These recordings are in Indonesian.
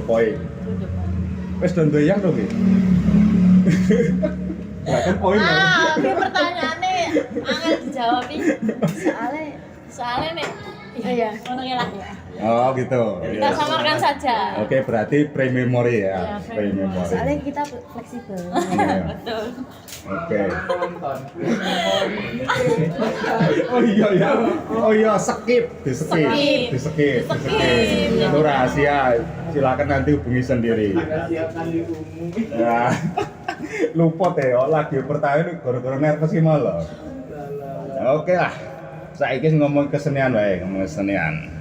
the point. Wes do ndoyang to iki. Lah kan poin. Ini pertanyaannya angel dijawab iki. Soalnya nih. Iya, ngono lah ya. Oh gitu. Kita samarkan saja. Oke, berarti pre-memory ya. Iya, Pre-memory. Soalnya kita fleksibel. Iya. Betul. Oke. Oh iya ya. Oh iya, skip, di skip. Di skip. Itu rahasia. Silakan nanti hubungi sendiri. Nah, luput ya, lagi pertanyaan gara-gara nervous ki malah. Oke lah. Saiki ngomong kesenian wae, ngomong kesenian.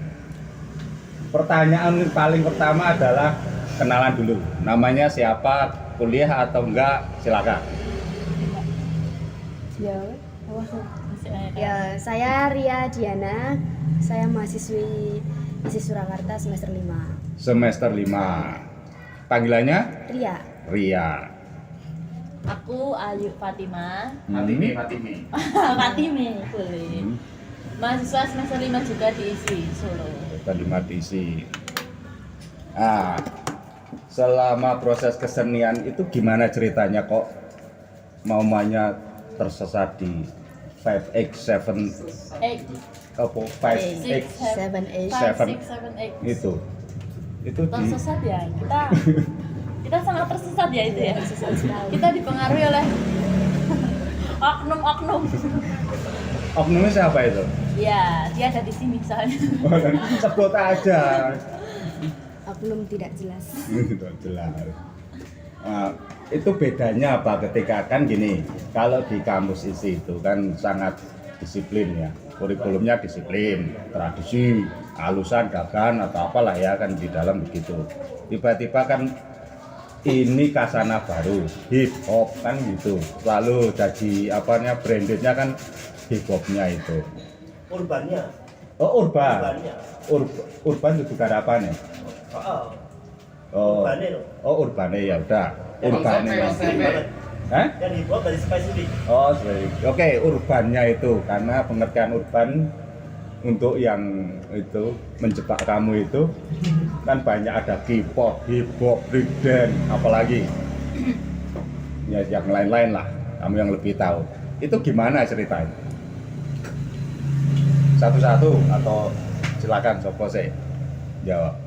Pertanyaan paling pertama adalah kenalan dulu. Namanya siapa, kuliah atau enggak, silakan. Ya, saya Ria Diana. Saya mahasiswi ISI Surakarta semester 5. Semester 5. Panggilannya? Ria. Ria. Aku Ayu Fatima. Fatimi. Fatimi boleh. Mahasiswa semester 5 juga di ISI Solo. Semester 5 diisi. Ah, selama proses kesenian itu gimana ceritanya kok mamanya tersesat di 5X 7 apa 5X 7 8 itu di tersesat ya kita sangat tersesat ya itu ya. Kita dipengaruhi oleh oknum-oknum. oknumnya siapa itu? Ya, dia ada di sini soalnya. Sebut aja. Oknum tidak jelas. Tidak jelas. Nah, itu bedanya apa ketika kan gini, kalau di kampus ISI itu kan sangat disiplin ya, kurikulumnya disiplin, tradisi, halusan, dagan atau apalah ya kan di dalam begitu. Tiba-tiba kan ini kasana baru, hip hop kan gitu, lalu jadi apanya brandednya kan hip hopnya itu. Urbannya. Oh urban. Urbannya. Urban itu bukan apa nih? Oh, Urbane loh. oh urbane ya udah. Urbane. Hah? Yang dibuat dari spesifik. Oh, oke, urbannya itu karena pengertian urban untuk yang itu menjebak kamu itu kan banyak ada K-pop, hip hop, breakdance, apalagi ya yang lain-lain lah. Kamu yang lebih tahu. Itu gimana ceritanya? Satu-satu atau silakan sopo sih jawab.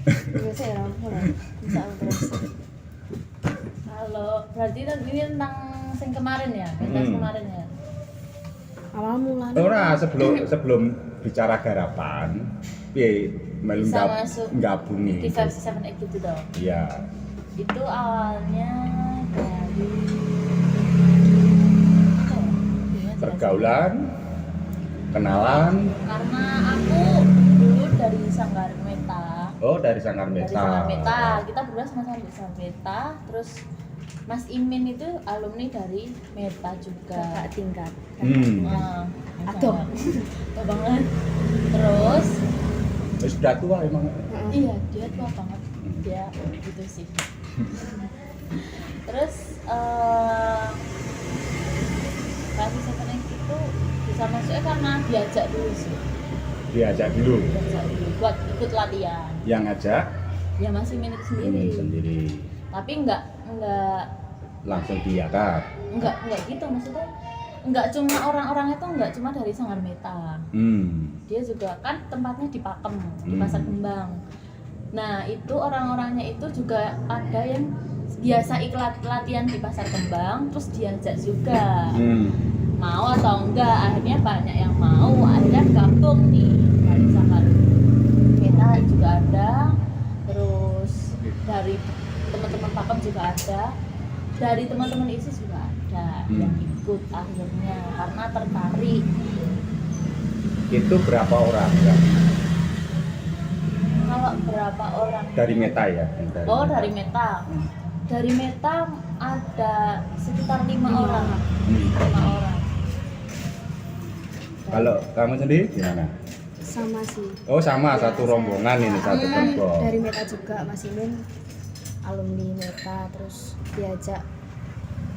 Biasa ya, bisa terus. Kalau berarti ini tentang sing kemarin ya, pentas kemarin ya. Awal mulanya. Ora sebelum bicara garapan, piye melu Bisa masuk gabungi. Di 578 gitu dong. Iya. Itu awalnya dari Pergaulan, kenalan. karena aku dulu dari Sanggar Meta. Oh, dari Sanggar Dari Meta. Sanggar Meta, kita berdua sama-sama di Sanggar Meta. Terus Mas Imin itu alumni dari Meta juga. Kakak tingkat. Nah, Aduh. tua banget. Terus Sudah tua emang. iya, dia tua banget. Dia gitu sih. Terus kami sekarang itu bisa masuknya karena diajak dulu sih. Diajak dulu. Diajak dulu buat ikut latihan. Yang ngajak Ya masih minit sendiri. ini sendiri. Tapi enggak Langsung diangkat. enggak gitu maksudnya. Enggak cuma orang-orang itu enggak cuma dari Sanggar Meta. Dia juga kan tempatnya di Pakem, di Pasar Kembang. Nah, itu orang-orangnya itu juga ada yang biasa ikut latihan di Pasar Kembang terus diajak juga. Mau atau enggak, akhirnya banyak yang mau, akhirnya gabung nih dari Sanggar Meta juga ada, terus dari teman-teman Pakem juga ada, dari teman-teman ISI juga ada yang ikut akhirnya karena tertarik. Itu berapa orang ya? Kalau berapa orang? Dari Meta ya? Dari Meta. Dari Meta ada sekitar 5 orang. 5 orang. Kalau kamu sendiri gimana? Sama sih. Oh sama, satu rombongan ini, satu kelompok. Dari Meta juga Mas Imin alumni Meta terus diajak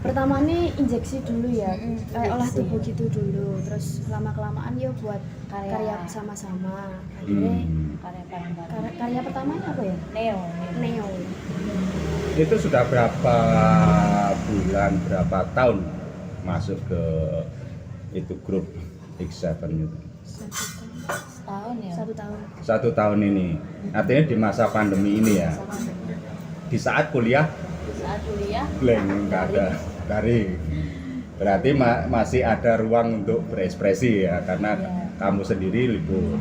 pertama nih injeksi dulu ya, kayak olah injeksi. tubuh gitu dulu, terus lama-kelamaan ya buat karya sama-sama. Akhirnya Karya bareng-bareng. karya pertamanya apa ya? Neo. Neo. Itu sudah berapa bulan, berapa tahun masuk ke itu grup X7 itu? Setahun ya. 1 tahun. 1 tahun ini. Artinya di masa pandemi ini ya. Sama Di saat kuliah saat kuliah blank, nggak ada daring. Berarti masih ada ruang untuk berekspresi ya, karena Iya. kamu sendiri libur.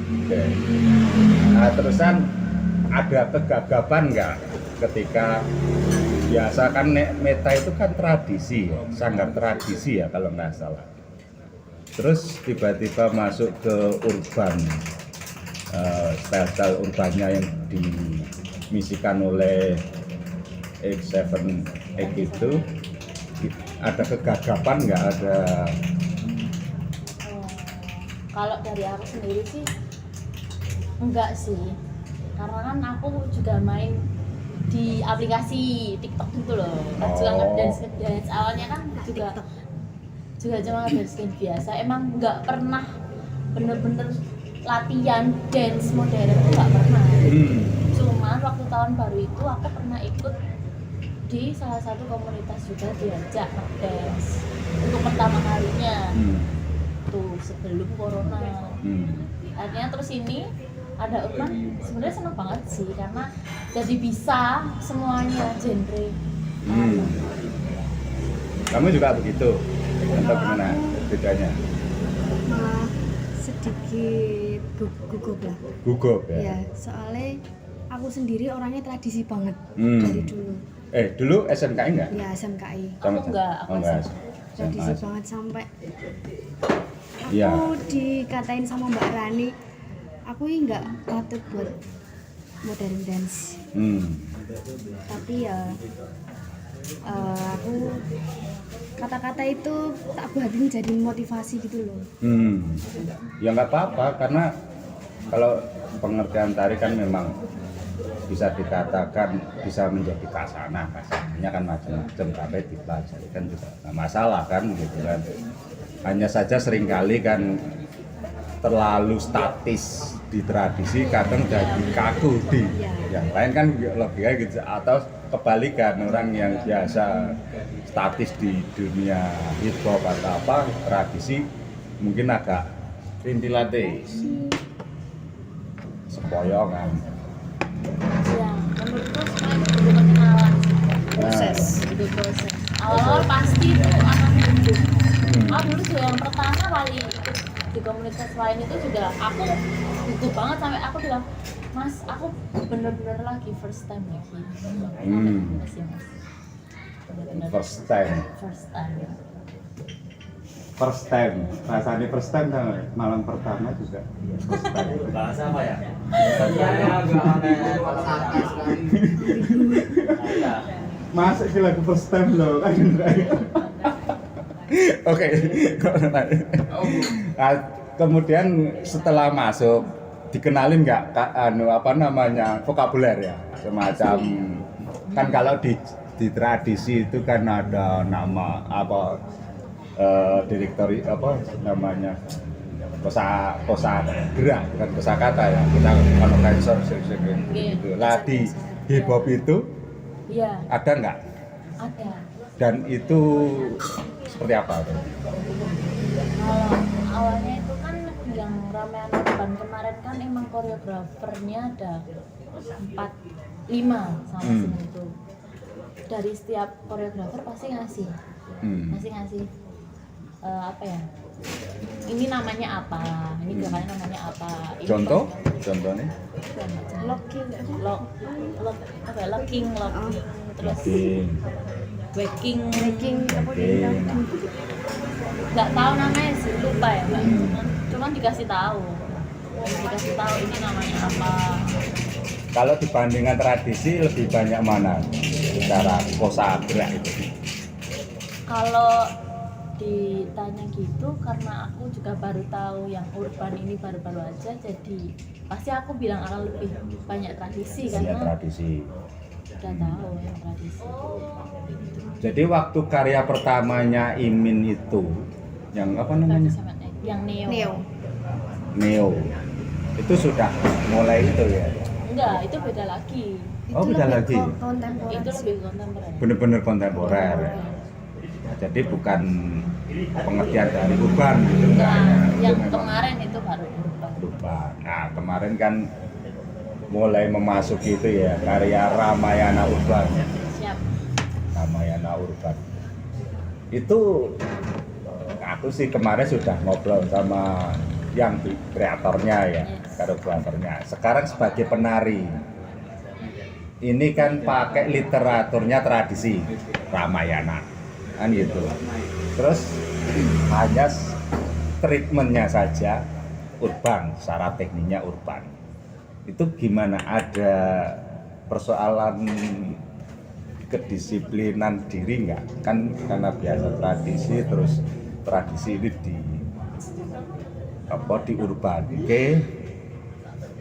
Oke. Nah, terusan ada kegagapan nggak ketika biasa kan meta itu kan tradisi ya, sanggar tradisi ya kalau nggak salah. Terus tiba-tiba masuk ke urban, style-style urbannya yang dimisikan oleh X7X itu, ada kegagapan nggak ada? Kalau dari aku sendiri sih enggak sih, karena kan aku juga main di aplikasi TikTok gitu loh. Kan juga ngedance awalnya kan juga cuma ngedance biasa. Emang nggak pernah bener-bener latihan dance modern itu nggak pernah. Cuman waktu tahun baru itu aku pernah ikut di salah satu komunitas juga, diajak ngedance untuk pertama kalinya tuh sebelum corona. Akhirnya terus ini ada urban, sebenarnya seneng banget sih karena jadi bisa semuanya genre. Kamu juga begitu? Atau gimana bedanya? Nah, sedikit gugup lah. Gugup ya? Ya, soalnya aku sendiri orangnya tradisi banget dari dulu. Dulu SMKI nggak? Ya, SMKI. Aku enggak, aku enggak. Tradisi banget sampai aku Iya. dikatain sama Mbak Rani, aku ini nggak patut buat modern dance. Tapi ya aku kata-kata itu tak buatin jadi motivasi gitu loh. Ya nggak apa-apa, karena kalau pengertian tari kan memang bisa dikatakan bisa menjadi kasana, kasananya kan macam-macam, tapi dipelajari kan juga nggak masalah kan gitu kan. Hanya saja seringkali kan terlalu statis di tradisi, kadang jadi kaku di yang lain kan logika gitu, atau kebalikan, orang yang biasa statis di dunia hip hop atau apa tradisi mungkin agak rintilate sepoyongan. Ya, menurutku semuanya itu butuh perkenalan sih. Proses. Butuh proses. Awal-awal pasti itu akan gugup. Aku dulu juga yang pertama kali ikut di komunitas lain itu juga aku gugup banget sampai aku bilang, Mas, aku bener-bener lagi first time lagi. Mas ya Mas. Bener-bener First time. first time. First time, rasanya first time kan malam pertama juga first time. Bahasa apa ya? Masuk sih lagu first time loh kan. Oke. Nah, kemudian setelah masuk dikenalin nggak apa namanya vokabuler ya, semacam kan kalau di tradisi itu kan ada nama apa direktori apa namanya kosa gerak, bukan kosa kata ya, kita kalau kaisar gitu lah. Di hip hop itu Iya, ada nggak, ada. dan itu seperti apa tuh? Kalau awalnya itu kan yang ramean urban kemarin kan emang koreografernya ada 4-5 sama sini itu. Dari setiap koreografer pasti ngasih apa ya? Ini namanya apa? Ini gerakannya namanya apa? Ini Contohnya? Locking apa ya? Locking, terus waking apa dia? nggak tahu namanya sih, lupa ya Mbak. Cuman dikasih tahu ini namanya apa. Kalau dibandingkan tradisi lebih banyak mana secara kosa gerak itu? Kalau ditanya gitu, karena aku juga baru tahu yang urban ini baru-baru aja, jadi pasti aku bilang akan lebih banyak tradisi Iya, karena tradisi. 3 tahun tradisi. Jadi waktu karya pertamanya Imin itu yang apa namanya? Yang Neo. Neo. Neo. Itu sudah mulai itu ya. Enggak, itu beda lagi. Oh, Itu beda lebih lagi. kontemporer Itu sih. lebih kontemporer. Bener-bener kontemporer. Jadi bukan pengertian dari urban gitu Nah, Itu yang memang kemarin itu baru berubah. urban. Nah, kemarin kan mulai memasuki itu ya karya Ramayana Urban. Siap. Ramayana Urban. Itu aku sih kemarin sudah ngobrol sama yang kreatornya ya, koreografernya. Sekarang sebagai penari, ini kan pakai literaturnya tradisi Ramayana, kan gitu. Terus hanya treatmentnya saja urban, secara tekniknya urban. Itu gimana? Ada persoalan kedisiplinan diri nggak? Kan karena biasa tradisi, terus tradisi ini di urban, oke?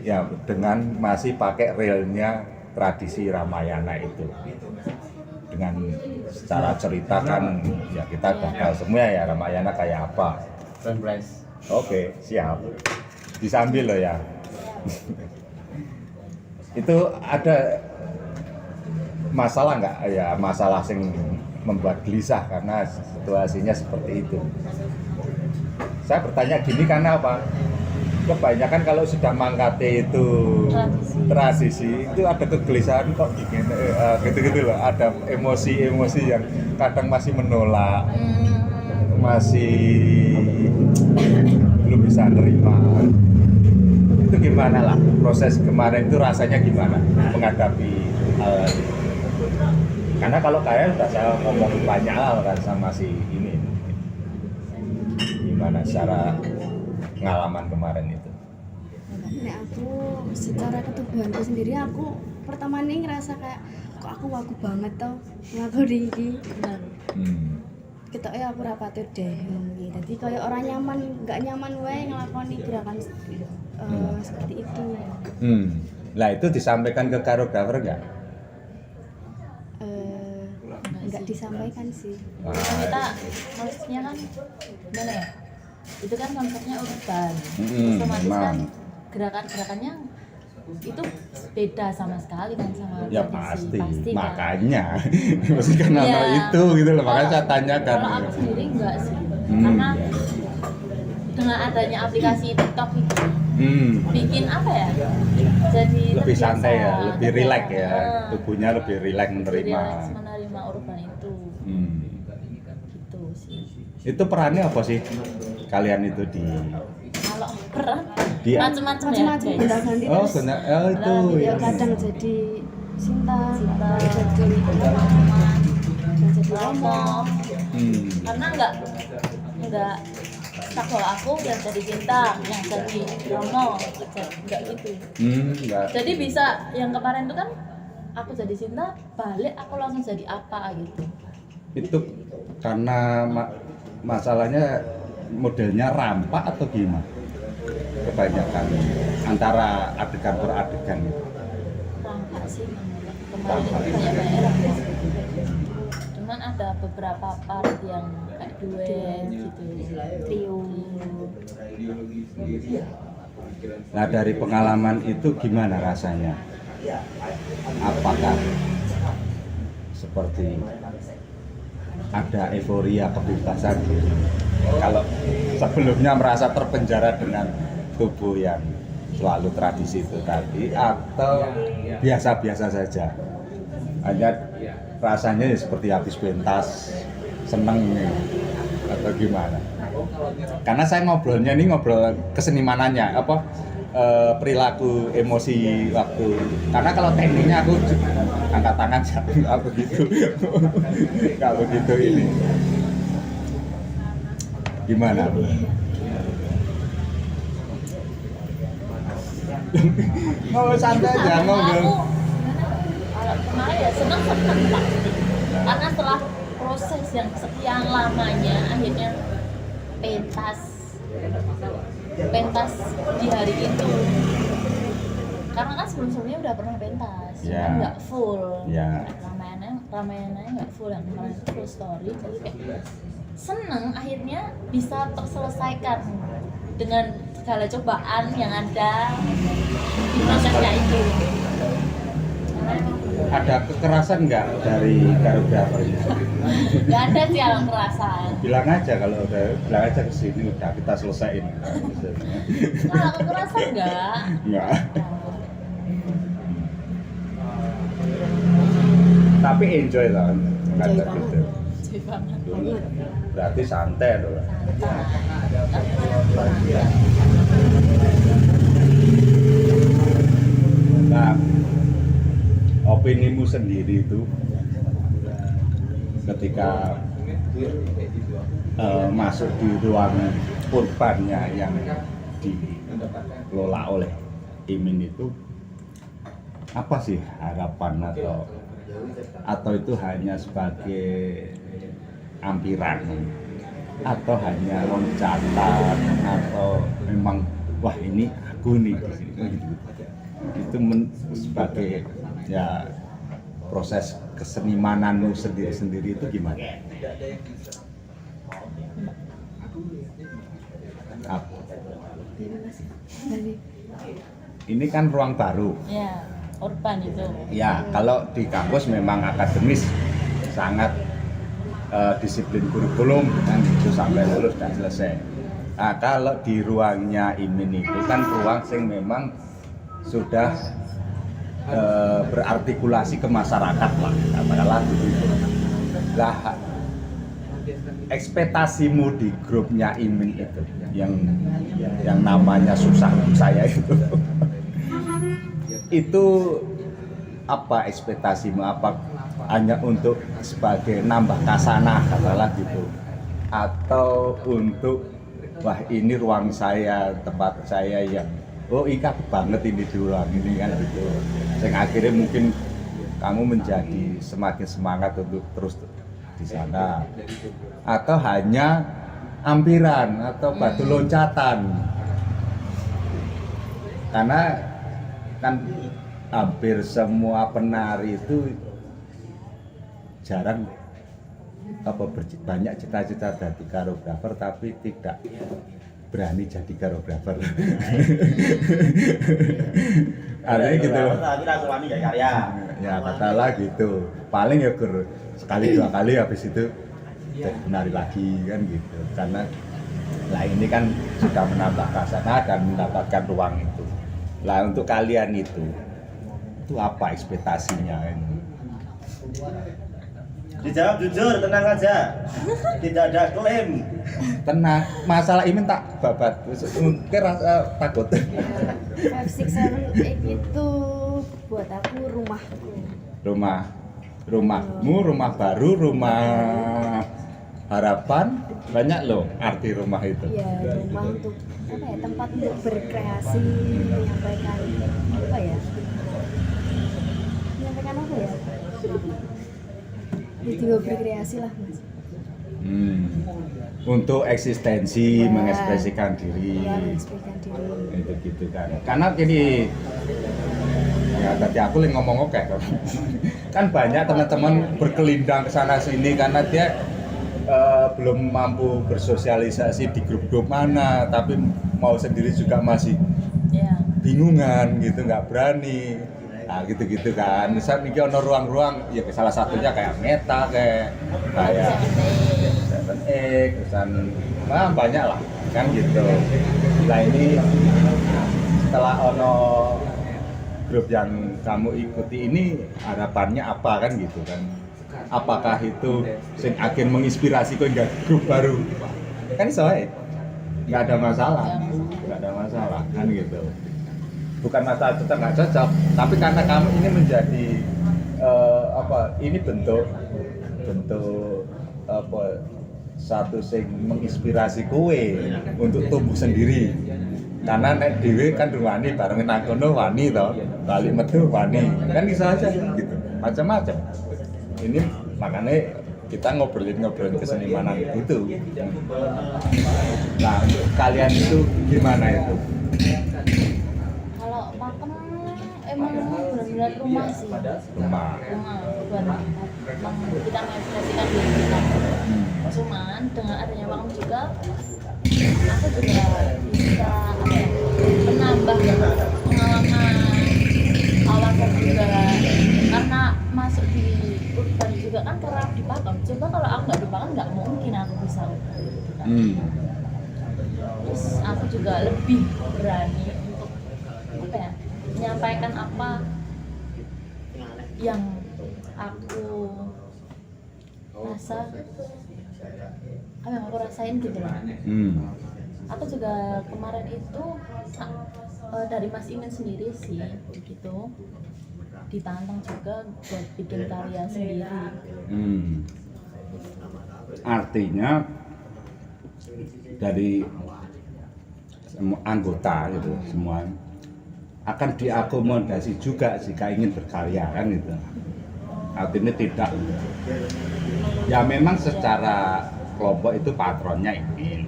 Ya dengan masih pakai realnya tradisi Ramayana itu. Dengan secara cerita kan ya kita bakal semua ya Ramayana kayak apa. Oke, siap. Disambil loh ya. Itu ada masalah nggak ya, masalah yang membuat gelisah karena situasinya seperti itu. Saya bertanya gini karena apa? Kebanyakan kalau sudah mangkate itu tradisi itu ada kegelisahan kok gitu-gitu loh, ada emosi-emosi yang kadang masih menolak, masih belum bisa nerima. Itu gimana lah proses kemarin itu, rasanya gimana menghadapi karena kalau kayak udah saya ngomong banyak hal kan sama si ini, gimana secara pengalaman kemarin itu? Nek aku secara ketubuhanku sendiri, aku pertama nih ngerasa kayak kok aku wagu banget tau ngakoni iki. Benar. Kita aku rapatur deh ngomong. Jadi kayak orang nyaman, nggak nyaman wae ngelakoni gerakan seperti itu. Lah itu disampaikan ke koreografer nggak? Nggak disampaikan sih. Kan kita maksudnya kan gimana ya? Itu kan konsepnya urban. Otomatis kan gerakan-gerakannya itu beda sama sekali kan sama Ya tradisi. pasti kan. makanya mesti karena itu gitu loh, makanya saya tanyakan. Kalau aku sendiri enggak sih, karena dengan adanya aplikasi TikTok itu bikin apa ya, jadi lebih terbiasa, santai ya, lebih rileks ya, terbiasa. tubuhnya lebih rileks menerima. Relax menerima urban itu. Gitu sih. Itu perannya apa sih kalian itu di Kalau peran Dia- macam-macam ya. Macam-macam guys. gonta ganti oh terus. benar, itu Ya ya. kadang jadi Sinta, Cinta, jadi teman, jadi Romo. Hmm. Karena enggak tak kalau aku yang jadi Cinta, yang jadi Romo, enggak gitu. Enggak. Jadi bisa yang kemarin itu kan aku jadi Cinta, balik aku langsung jadi apa gitu. Itu karena masalahnya modelnya rampak atau gimana? Kebanyakan antara adegan per adegan itu. Rampak sih kemarin itu banyak rampak. Cuman ada beberapa part yang kayak duet gitu, trio. Nah dari pengalaman itu gimana rasanya? Apakah seperti ada euforia kebebasan gitu? Kalau sebelumnya merasa terpenjara dengan tubuh yang selalu tradisi itu tadi, atau biasa-biasa saja, hanya rasanya ya seperti habis pentas, seneng atau gimana? Karena saya ngobrolnya ini ngobrol kesenimanannya apa, perilaku emosi waktu, karena kalau tekniknya aku angkat tangan nggak begitu nggak begitu ini gimana? Mau santai aja ngobrol. Kalau kemarin ya seneng Pak. Karena setelah proses yang sekian lamanya akhirnya pentas di hari itu. Karena kan sebelum-sebelumnya udah pernah pentas. cuman Ya. nggak full. Ya. Ramayana nggak full, yang kemarin itu full story, jadi kayak seneng akhirnya bisa terselesaikan dengan segala cobaan yang ada di prosesnya itu. Ada kekerasan nggak dari koreografer itu? Nggak ada sih yang kekerasan. Bilang aja kalau udah, bilang aja ke sini udah kita selesaiin. Kalau kekerasan nggak. Nggak. Tapi enjoy lah kan? Kata Enjoy gitu. Cuy banget. Berarti santai loh. Nah, opinimu sendiri itu ketika masuk di ruang urbannya yang dikelola oleh Imin itu, apa sih harapan atau itu hanya sebagai ampiran atau hanya loncatan atau memang wah ini aku nih gitu. Itu sebagai ya proses kesenimananmu sendiri-sendiri itu gimana? Apa? Ini kan ruang baru. Ya, urban itu. Ya, kalau di kampus memang akademis sangat disiplin kurikulum kan itu sampai lulus dan selesai. Nah, kalau di ruangnya Imin itu kan ruang yang memang sudah berartikulasi ke masyarakat lah, katakanlah gitu. Lah, ekspektasimu di grupnya Imin itu yang namanya susah saya itu apa ekspektasimu? Apa hanya untuk sebagai nambah kasanah katakanlah gitu, atau untuk wah ini ruang saya, tempat saya yang oh ikat banget ini di ruang ini kan gitu, sehingga akhirnya mungkin kamu menjadi semakin semangat untuk terus di sana, atau hanya ampiran atau batu loncatan, karena kan hampir semua penari itu jarang banyak cita-cita jadi koreografer tapi tidak berani jadi koreografer. Artinya gitu. Tapi langsung wani ya karya. Ya katalah gitu. Paling ya sekali dua kali habis itu jadi penari lagi kan gitu. Karena lah ini kan sudah menambah kasanah dan mendapatkan ruang itu. Lah untuk kalian itu apa ekspektasinya ini? Dijawab jujur, tenang aja. Tidak ada klaim. Tenang, masalah ini tak babat. Mungkin rasa takut. 567 itu buat aku rumahku. Rumahmu, rumah baru, rumah harapan, banyak loh arti rumah itu. Iya, rumah untuk apa ya, tempat untuk berkreasi, menyampaikan apa ya? Menyampaikan apa ya? Ya juga berkreasi lah Mas. Untuk eksistensi, Ya, mengekspresikan diri. Ya, mengekspresikan diri. Itu gitu kan. Karena gini, ya tadi aku lagi ngomong oke kan banyak teman-teman berkelindang ke sana sini karena dia belum mampu bersosialisasi di grup-grup mana, tapi mau sendiri juga masih Ya. bingungan gitu, nggak berani. Nah gitu-gitu kan. Misal ini ono ruang-ruang, ya salah satunya kayak Meta, kayak 7X, dan banyak lah kan gitu. Nah ini setelah ono grup yang kamu ikuti ini harapannya apa kan gitu kan? Apakah itu sing akhir menginspirasi kok enggak grup baru? Kan soalnya nggak ada masalah kan gitu. Bukan masalah cocok nggak cocok, tapi karena kamu ini menjadi ini bentuk apa satu sing menginspirasi kue untuk tumbuh sendiri. Karena nek dhewe kan wani bareng nang kono wani to, balik metu wani. Kan bisa aja gitu. Macam-macam. Ini makanya kita ngobrolin kesenimanan itu. Nah, untuk kalian itu gimana itu? Kalau pakem emang benar-benar sebenarnya rumah sih. Rumah. Buat kita mengekspresikan diri kita. Cuman dengan adanya waktu juga aku juga bisa menambah pengalaman awasan juga, karena masuk di urban juga kan karena aku di Pakem. Coba kalau aku nggak di Pakem nggak mungkin aku bisa urban gitu kan. Terus aku juga lebih berani untuk menyampaikan apa yang aku rasa, apa yang aku rasain gitu loh. Aku juga kemarin itu dari Mas Imin sendiri sih gitu, ditantang juga buat bikin karya sendiri. Artinya dari semua anggota gitu semua akan diakomodasi juga jika ingin berkarya kan gitu. Artinya tidak, ya memang secara kelompok itu patronnya ini,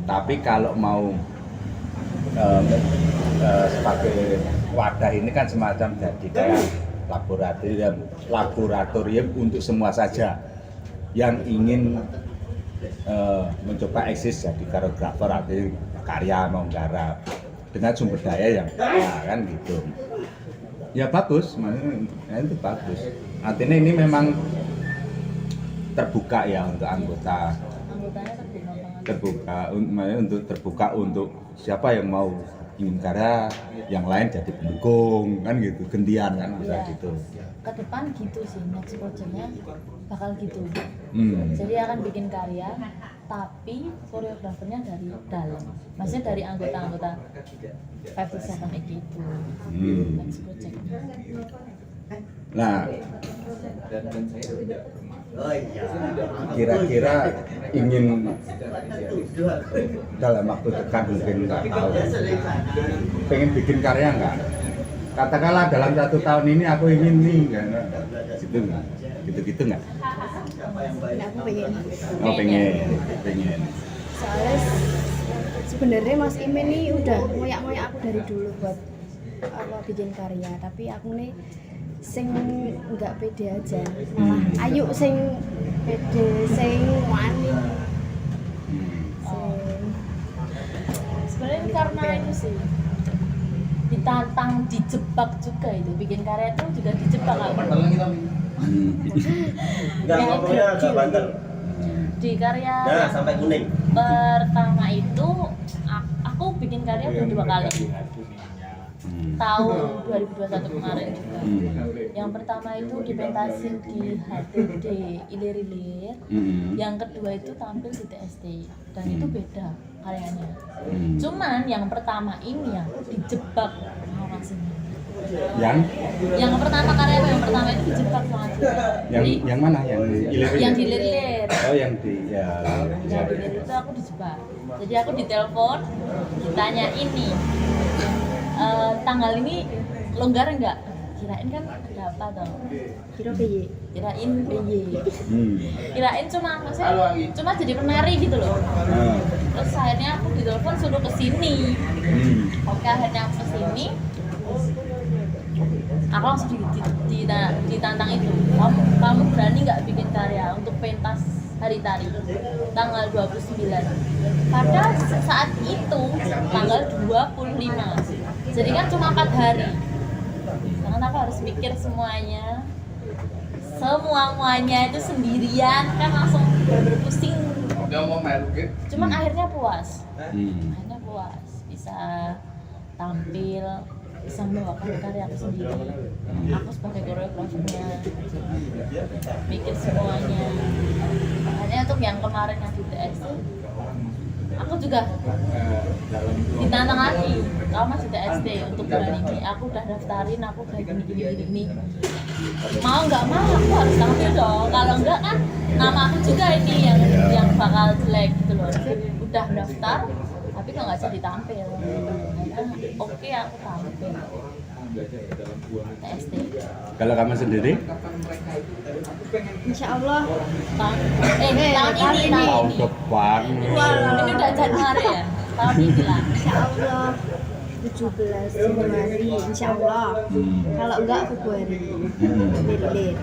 tapi kalau mau sebagai wadah ini kan semacam jadi kayak laboratorium untuk semua saja yang ingin mencoba eksis jadi koreografer atau karya mau garap dengan sumber daya yang kan gitu. Ya bagus, maksudnya itu bagus. Artinya ini memang terbuka ya untuk anggota. Anggotanya Terbuka untuk siapa yang mau ingin karya, yang lain jadi pendukung kan gitu, gantian kan bisa gitu. Ke depan gitu sih, next projectnya bakal gitu. Jadi akan bikin karya, tapi koreografernya dari dalam, maksudnya dari anggota-anggota 5-7 itu. Next projectnya. Nah, kira-kira ingin dalam waktu dekat mungkin nggak tahu, pengen bikin karya nggak? Katakanlah dalam 1 tahun ini aku ingin nih, gitu nggak? Gitu nggak? Aku pengen. Oh pengen. Soalnya sebenarnya Mas Imin nih udah ngoyak-ngoyak aku dari dulu buat apa bikin karya, tapi aku nih sing nggak pede aja, malah ayo sing pede, sing wani, Sebenarnya karena itu sih ditantang, dijebak juga itu bikin karya itu juga dijebak aku. Enggak, ngomongnya agak banter. Di karya Nah, sampai kuning. pertama itu aku bikin karya udah 2 kali. Tahun 2021 kemarin juga. Yang pertama itu dipentasin di HTD Ilir-Ilir. Yang kedua itu tampil di TST dan itu beda karyanya. Cuman yang pertama ini yang dijebak sama Mas Imin. Yang pertama karya yang pertama itu dijebak sama Mas Imin. Yang mana? Yang Ilir-Ilir? Yang di Ilir-Ilir. Oh yang di ya. Yang di Ilir itu aku dijebak. Jadi aku ditelepon, ditanya ini tanggal ini longgar enggak? Kirain kan ada apa toh? kira PY. Kirain PY. Kirain cuma jadi penari gitu loh. Terus akhirnya aku ditelepon suruh kesini. Oke, akhirnya aku kesini. Aku langsung ditantang itu. Kamu berani nggak bikin karya untuk pentas hari tari tanggal 29? Pada saat itu tanggal 25. Jadi kan cuma 4 hari. Karena aku harus mikir semuanya itu sendirian kan, langsung berpusing. Cuman akhirnya puas. Akhirnya puas bisa tampil, bisa membawakan karya aku sendiri. Aku sebagai koreografernya mikir semuanya. Akhirnya untuk yang kemarin yang di TST, aku juga ditantang lagi. Kamu masih TST untuk bulan ini. Aku udah daftarin, aku udah gini. Mau nggak mau aku harus tampil dong. Kalau enggak kan nama aku juga ini yang bakal jelek gitu loh. Udah daftar, tapi kok nggak jadi tampil. Oke, aku tampil. TST. Kalau kamu sendiri? Insya Allah Tahun ini. Tahun depan. Ini udah Januari ya. Tahun ini lah. Insya Allah 17 Januari insya Allah. Kalau enggak Februari Lirlir.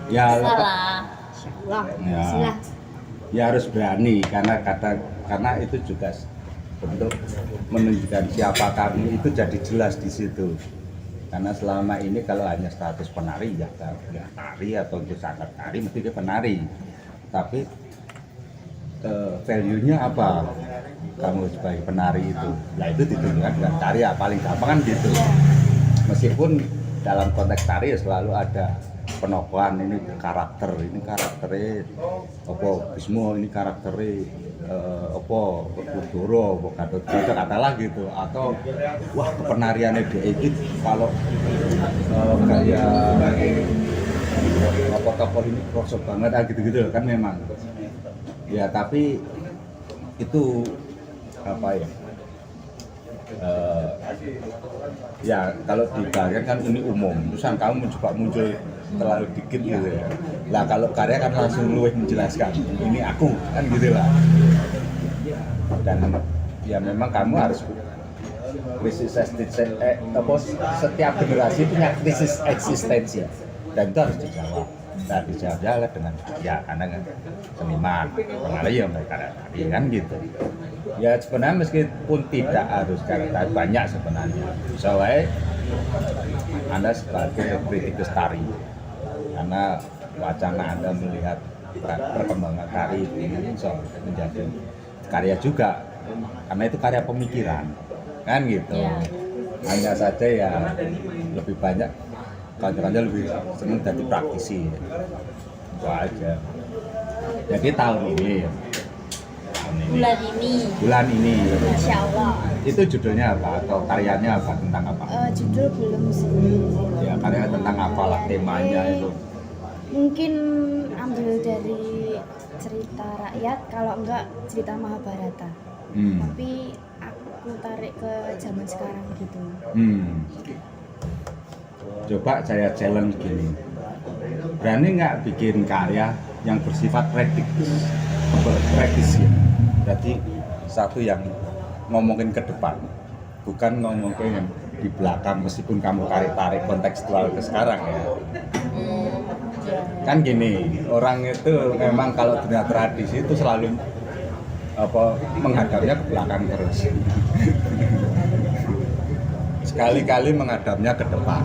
Ya, Salah. Insya Allah. Ya. Bismillah. ya harus berani karena itu juga bentuk menunjukkan siapa kamu itu jadi jelas di situ. Karena selama ini kalau hanya status penari ya tari atau sangat tari mesti dia penari. Tapi value-nya apa? Kamu sebagai penari itu. Ya itu ditunjukkan dengan karya paling gampang kan gitu. Meskipun dalam konteks tari ya selalu ada penokohan, ini karakternya apa Bismo, ini karakternya apa Kudoro, apa Gatot katalah gitu, atau wah penariannya dia itu kalau gaya apa tokoh ini krosok banget gitu kan memang ya, tapi itu apa ya ya kalau dibayangkan kan ini umum, terusan kamu mencoba muncul terlalu dikit gitu ya. Lah kalau karya kan langsung luwih menjelaskan ini aku kan gitu lah. Dan ya memang kamu harus krisis setiap generasi punya krisis eksistensi dan itu harus dijawab. Nah dijawab dengan ya karena seniman, pengalih ya mereka tadi kan gitu. Ya sebenarnya meskipun tidak harus karena banyak sebenarnya. Soalnya Anda sebagai kritikus tari, karena wacana Anda melihat perkembangan tari ini menjadi karya juga, karena itu karya pemikiran, kan gitu. Ya. Hanya saja ya lebih banyak kantor-kantor lebih senang jadi praktisi, itu aja. Jadi tahun ini. Bulan ini. Insya Allah. Itu judulnya apa atau karyanya apa, tentang apa? Judul belum sih. Ya karyanya tentang apa lah, temanya itu? Mungkin ambil dari cerita rakyat, kalau enggak cerita Mahabharata. Tapi aku tarik ke zaman sekarang gitu. Coba saya challenge gini, berani nggak bikin karya yang bersifat praktis ya? Jadi satu yang ngomongin ke depan, bukan ngomongin di belakang, meskipun kamu tarik kontekstual ke sekarang ya. Kan gini, orang itu memang kalau dunia tradisi itu selalu menghadapnya ke belakang terus. Sekali-kali menghadapnya ke depan.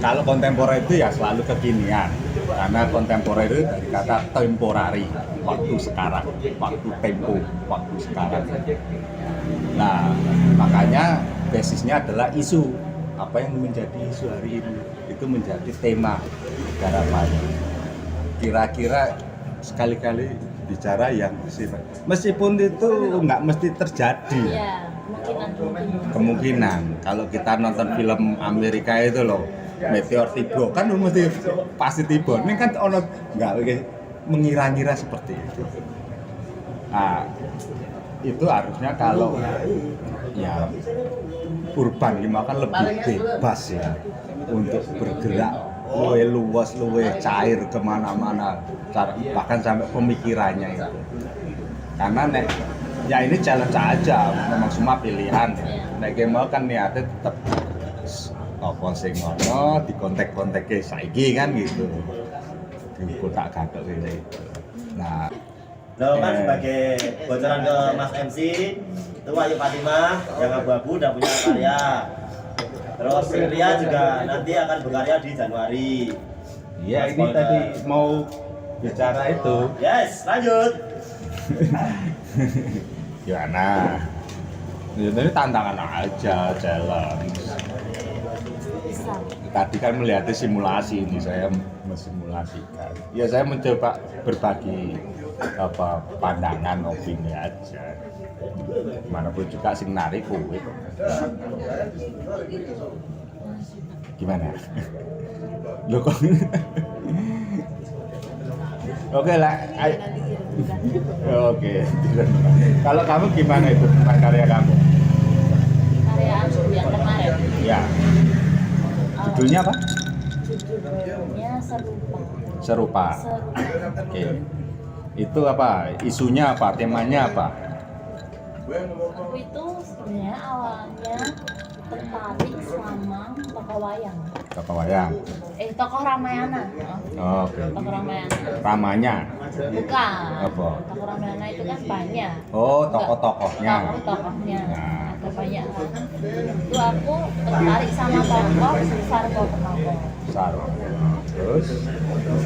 Kalau kontemporer itu ya selalu kekinian, karena kontemporer itu dari kata temporari, waktu sekarang, waktu tempo, waktu sekarang. Nah, makanya basisnya adalah isu, apa yang menjadi isu hari ini itu menjadi tema garapannya. Kira-kira sekali-kali bicara yang meskipun itu nggak mesti terjadi. Ya, kemungkinan kalau kita nonton film Amerika itu loh, meteor tiba kan mesti pasti tiba. Ini kan ono nggak mengira-ngira seperti itu. Nah, itu harusnya kalau ya urban gimana kan lebih bebas ya untuk bergerak luwih luas, luwih cair kemana-mana, bahkan sampai pemikirannya itu. Karena ya ini challenge aja, memang semua pilihan. Nek mau kan niatnya tetap apa sing ngono di kontek-konteke saiki kan gitu. Di kotak-katok ini. Nah, kan sebagai bocoran ke Mas MC itu Ayu Fatimah yang abu-abu udah punya karya. Terus Ria juga nanti akan berkarya di Januari. Iya, ini tadi mau bicara itu. Yes, lanjut. Gimana? Ini tantangan aja, challenge. Tadi kan melihat simulasi ini, saya mensimulasikan. Ya saya mencoba berbagi pandangan, opini aja. Manapun juga sing narik kowe. Gimana? Lo kok? Oke lah. Oke. Kalau kamu gimana itu tentang karya kamu? Karya aku yang kemarin. Ya. Judulnya apa? Judulnya Serupa. Serupa. Oke. Itu apa? Isunya apa? Temanya apa? Aku itu sebenarnya awalnya tertarik sama tokoh wayang. Tokoh wayang. Tokoh Ramayana. Oh, oke. Tokoh Ramayana. Ramanya. Bukan. Apa? Tokoh Ramayana itu kan banyak. Oh, tokoh-tokohnya. Tokoh-tokohnya. Nah. Ada banyak kan. Itu aku tertarik sama tokoh Sarwo Penoko. Saro. Terus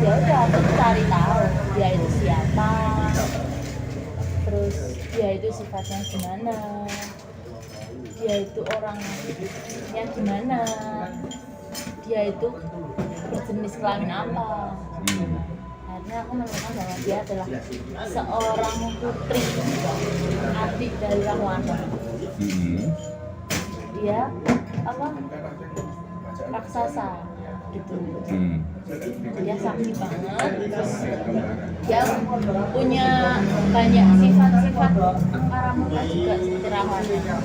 Ya udah aku cari tahu dia itu siapa. Terus dia itu sifatnya gimana. Dia itu orangnya gimana. Dia itu berjenis kelamin apa. Akhirnya aku menemukan bahwa dia adalah seorang putri, adik dari Rahwana. Dia raksasa gitu. Dia sakti banget. Terus dia punya banyak sifat-sifat angkara murka juga seperti Rahwana.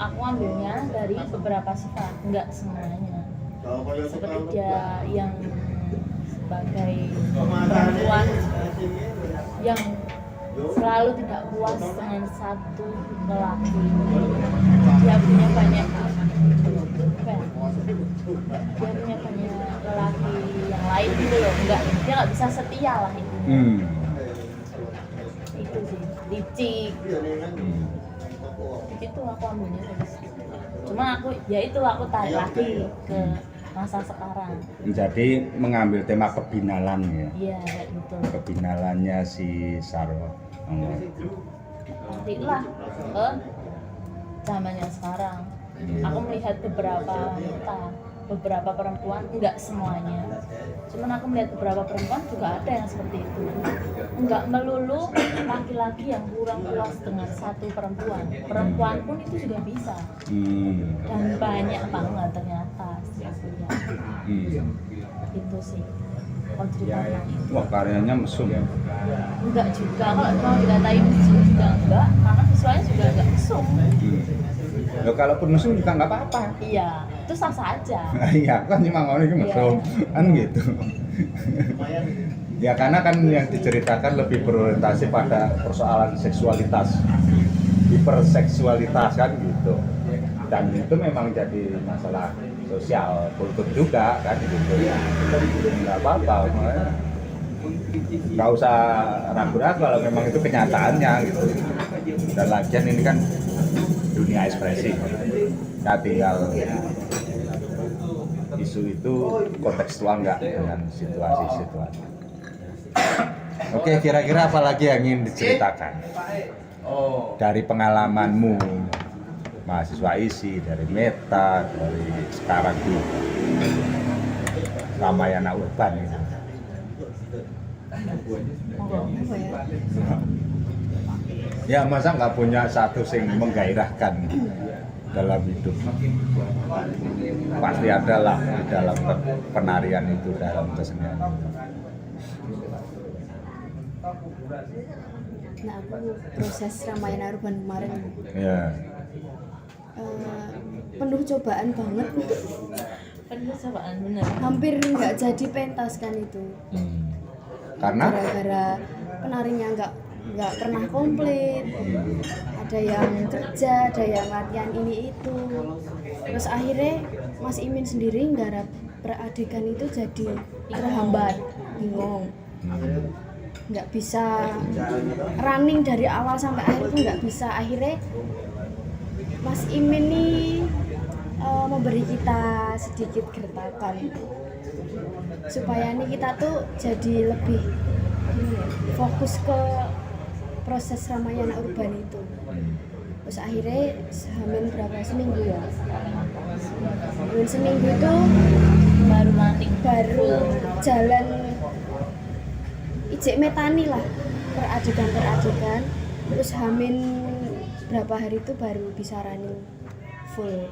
Aku ambilnya dari beberapa sifat, enggak semuanya. Seperti dia yang sebagai perempuan yang selalu tidak puas dengan satu lelaki. Dia punya banyak lelaki yang lain gitu loh. Dia nggak bisa setia lah itu. Itu sih, licik. Itu aku ambilnya dari situ. Cuma aku tarik lagi ke masa sekarang. Jadi mengambil tema kebinalan ya. Iya, kayak gitu. Kebinalannya si Sarwo. Nantilah ke zamannya sekarang. Aku melihat beberapa wanita, beberapa perempuan, enggak semuanya. Cuman aku melihat beberapa perempuan juga ada yang seperti itu. Enggak melulu laki-laki yang kurang puas dengan satu perempuan. Perempuan pun itu juga bisa. Dan banyak banget ternyata. Itu sih. Wah, karyanya mesum. Enggak juga, kalau mau dikatain mesum juga enggak, karena visualnya juga enggak mesum. Loh, kalaupun mesum juga nggak apa-apa. Iya, itu sah-sah aja. Iya, kan cuma ngomong ini mesum, kan gitu. Ya karena kan yang diceritakan lebih berorientasi pada persoalan seksualitas, hiperseksualitas kan gitu. Dan itu memang jadi masalah sosial kultur juga kan gitu. Nggak apa-apa, nggak usah ragu-ragu kalau memang itu kenyataannya gitu. Dan lagian ini kan dunia ekspresi, kita tinggal isu itu kontekstual nggak dengan situasi-situasi. Oke, kira-kira apa lagi yang ingin diceritakan dari pengalamanmu mahasiswa isi, dari Meta, dari sekarang di Ramayana Urban ini? Ya masa nggak punya satu sing menggairahkan dalam hidup? Pasti ada lah di dalam penarian itu, dalam kesenian. Nah, aku proses Ramayana Urban kemarin Ya. penuh cobaan banget. Penuh cobaan bener. Hampir nggak jadi pentas kan itu. Karena Gara-gara penarinya nggak pernah komplit. Ada yang kerja, ada yang latihan ini itu. Terus akhirnya Mas Imin sendiri nggarap peradegan itu jadi terhambat, bingung. Nggak bisa running dari awal sampai akhir itu nggak bisa. Akhirnya Mas Imin nih memberi kita sedikit gertakan supaya nih kita tuh jadi lebih fokus ke proses Ramayana Urban itu. Terus akhirnya seminggu ya, seminggu itu baru jalan ijek metani lah peradegan. Terus Hamin berapa hari itu baru bisa running full.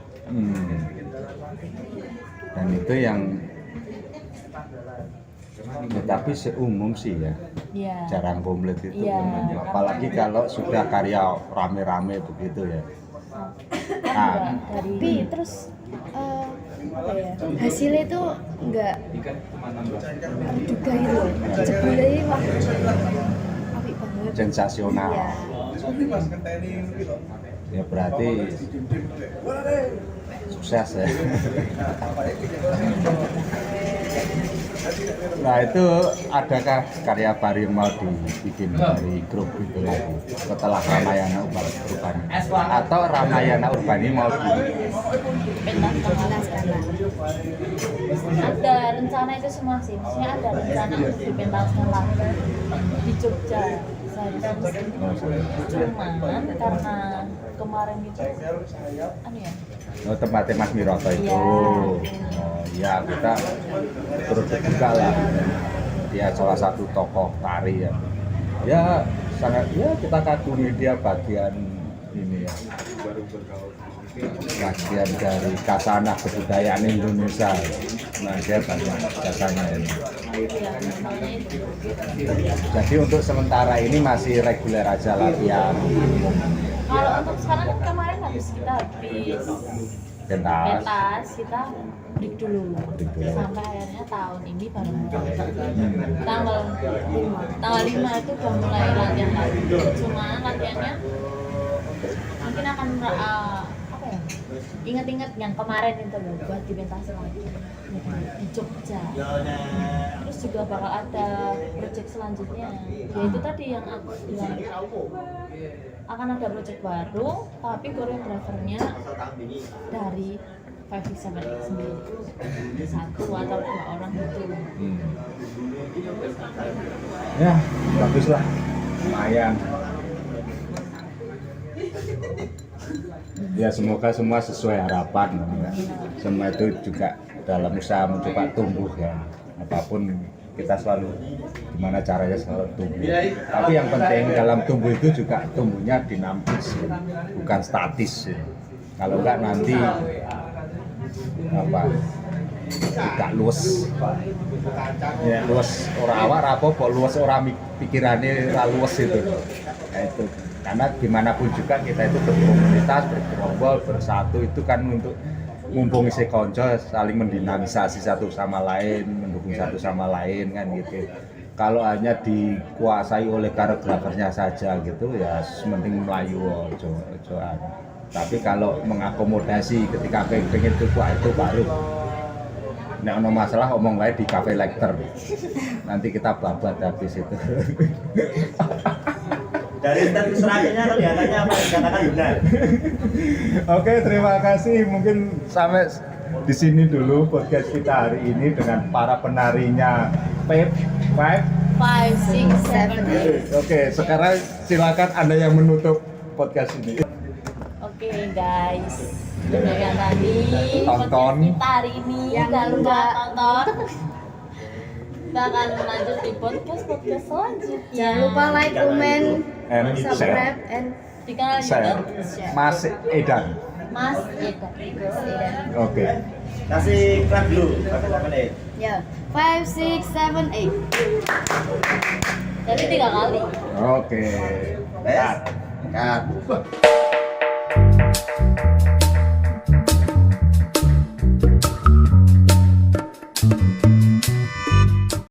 Dan itu yang ya, tapi seumum sih ya, jarang komplit itu. Apalagi kalau sudah karya rame-rame begitu ya. Tapi terus hasilnya itu enggak terduga gitu. Jebule wah apik banget. sensasional. Iya. Ya berarti sukses ya. Nah itu adakah karya baru yang mau dibikin dari grup itu lagi setelah Ramayana Urbani atau Ramayana Urbani mau Pentaskan lah. Ada rencana itu semua sih, maksudnya ada rencana untuk dipentaskan lagi di Jogja seharusnya. Cuman karena kemarin itu Oh, tempatnya Mas Miroto itu. Iya. Oh iya, kita turut berduka lah. Dia salah satu tokoh tari ya. Ya sangat ya kita kagumi dia bagian ini ya. Bagian dari kasanah kebudayaan Indonesia. Nah dia banyak jasanya ini. Jadi untuk sementara ini masih reguler aja latihan. kalau untuk sekarang kan kemarin kita habis pentas, kita break dulu sampai akhirnya tahun ini baru mulai. tanggal 5 itu udah mulai latihan lagi, cuman latihannya mungkin akan apa ya, inget-inget yang kemarin itu loh buat dipentasin lagi di Jogja. Terus juga bakal ada project selanjutnya, yaitu tadi yang aku bilang akan ada project baru tapi koreografernya dari 567 sendiri, 1 atau 2 orang gitu. Ya bagus lah, lumayan. Ya semoga semua sesuai harapan ya. Semua itu juga dalam usaha mencoba tumbuh ya, apapun kita selalu gimana caranya selalu tumbuh. Tapi yang penting dalam tumbuh itu juga tumbuhnya dinamis ya, bukan statis ya. Kalau enggak nanti apa tidak luas ya, luas orang awak rapopo, luas orang pikirannya luas itu. Nah, itu karena gimana pun juga kita itu berkomunitas, bergerombol, bersatu itu kan untuk mumpung isi konco saling mendinamisasi satu sama lain, mendukung satu sama lain kan gitu. Kalau hanya dikuasai oleh koreografernya saja gitu ya sementing melayu ojo. Tapi kalau mengakomodasi ketika pengen itu itu baru. Nek ono masalah omong wae di cafe lecter. Nanti kita babat habis itu. Dari status terakhirnya kelihatannya apa yang dikatakan benar. Oke, terima kasih. Mungkin sampai di sini dulu podcast kita hari ini dengan para penarinya Pep, 5, 6, 7, 8. Oke, sekarang silakan Anda yang menutup podcast ini. Oke guys, yang tadi Tonton. podcast kita hari ini jangan lupa tonton. Kita akan lanjut di podcast selanjutnya. Jangan lupa like, comment, And subscribe, share. and di kanal Saya YouTube share. Mas Edan. Mas Eda. Oke. Kasih clap dulu, berapa menit? ya 5, 6, 7, 8. Jadi 3 kali. Oke. Cut.